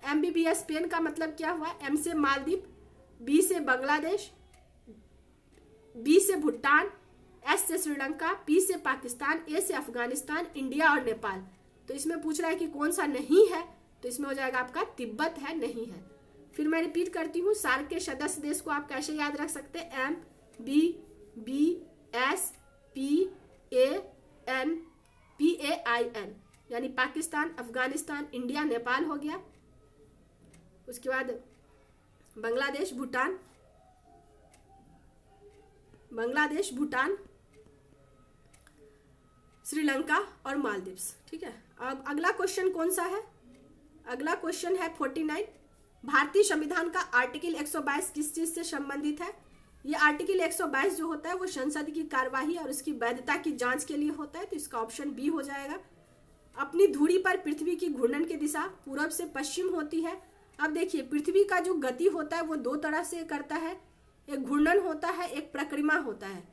MBBS पेन का मतलब क्या हुआ? M से मालदीव, B से बांग्लादेश, B से भूटान, S से श्रीलंका, P से पाकिस्तान, A से अफगानिस्तान, इंडिया और नेपाल। तो इसमें पूछ रहा है कि कौन सा नहीं है, तो इसमें हो जाएगा आपका तिब्बत है, नहीं है। फिर मैं रिपीट करती हूँ, सार्क के सदस्य देश को आप कैसे याद रख सकते हैं? MBBS PAN यानी पाकिस्तान, अफगानिस्तान, इंडिया, नेपाल हो गया। उसके बाद बांग्लादेश, भूटान, श्रीलंका और मालदीव्स। ठीक है। अब अगला क्वेश्चन कौन सा है? अगला क्वेश्चन है 49। भारतीय संविधान का आर्टिकल 122 किस चीज से संबंधित है? ये आर्टिकल 122 जो होता है वो संसद की कार्यवाही और उसकी वैधता की जांच के लिए होता है। तो इसका ऑप्शन बी हो जाएगा। अपनी धुरी पर पृथ्वी की घूर्णन की दिशा पूरब से पश्चिम होती है। अब देखिए पृथ्वी का जो गति होता है वो दो तरह से करता है, एक घूर्णन होता है, एक परिक्रमा होता है।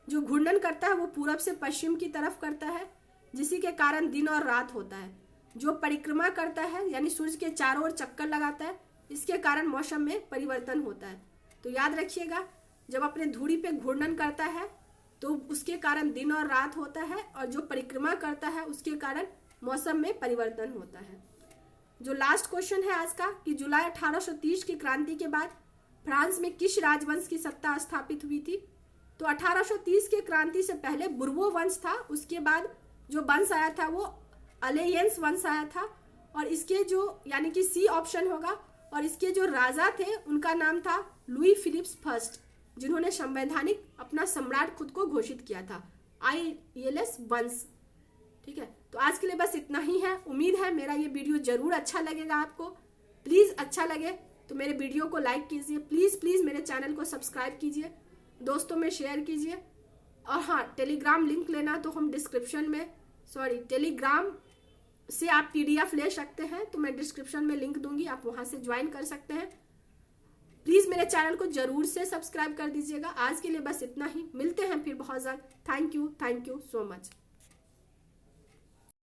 जो घूर्णन करता है वो पूरब से पश्चिम की तरफ करता है, जिसी के कारण दिन और रात होता है। जो परिक्रमा करता है यानी सूर्य के चारों ओर चक्कर लगाता है, इसके कारण मौसम में परिवर्तन होता है। तो याद रखिएगा, जब अपने धुरी पे घूर्णन करता है तो उसके कारण दिन और रात होता है, और जो परिक्रमा करता है उसके कारण मौसम में परिवर्तन होता है। जो लास्ट क्वेश्चन है आज का, कि जुलाई 1830 की क्रांति के बाद फ्रांस में किस राजवंश की सत्ता स्थापित हुई थी? तो 1830 के क्रांति से पहले बुर्बो वंश था। उसके बाद जो वंश आया था वो अलेयंस वंश आया था, और इसके जो यानी कि सी ऑप्शन होगा, और इसके जो राजा थे उनका नाम था लुई फिलिप्स फर्स्ट, जिन्होंने संवैधानिक अपना सम्राट खुद को घोषित किया था, ILS वंश। ठीक है। तो आज के लिए बस इतना ही है। उम्मीद है मेरा ये वीडियो जरूर अच्छा लगेगा आपको। प्लीज अच्छा लगे तो मेरे वीडियो को लाइक कीजिए, प्लीज मेरे चैनल को सब्सक्राइब कीजिए, दोस्तों में शेयर कीजिए। और हाँ, टेलीग्राम लिंक लेना तो हम डिस्क्रिप्शन में, टेलीग्राम से आप PDF ले सकते हैं, तो मैं डिस्क्रिप्शन में लिंक दूंगी, आप वहां से ज्वाइन कर सकते हैं। प्लीज मेरे चैनल को जरूर से सब्सक्राइब कर दीजिएगा। आज के लिए बस इतना ही, मिलते हैं फिर बहुत जल्द। Thank you so much.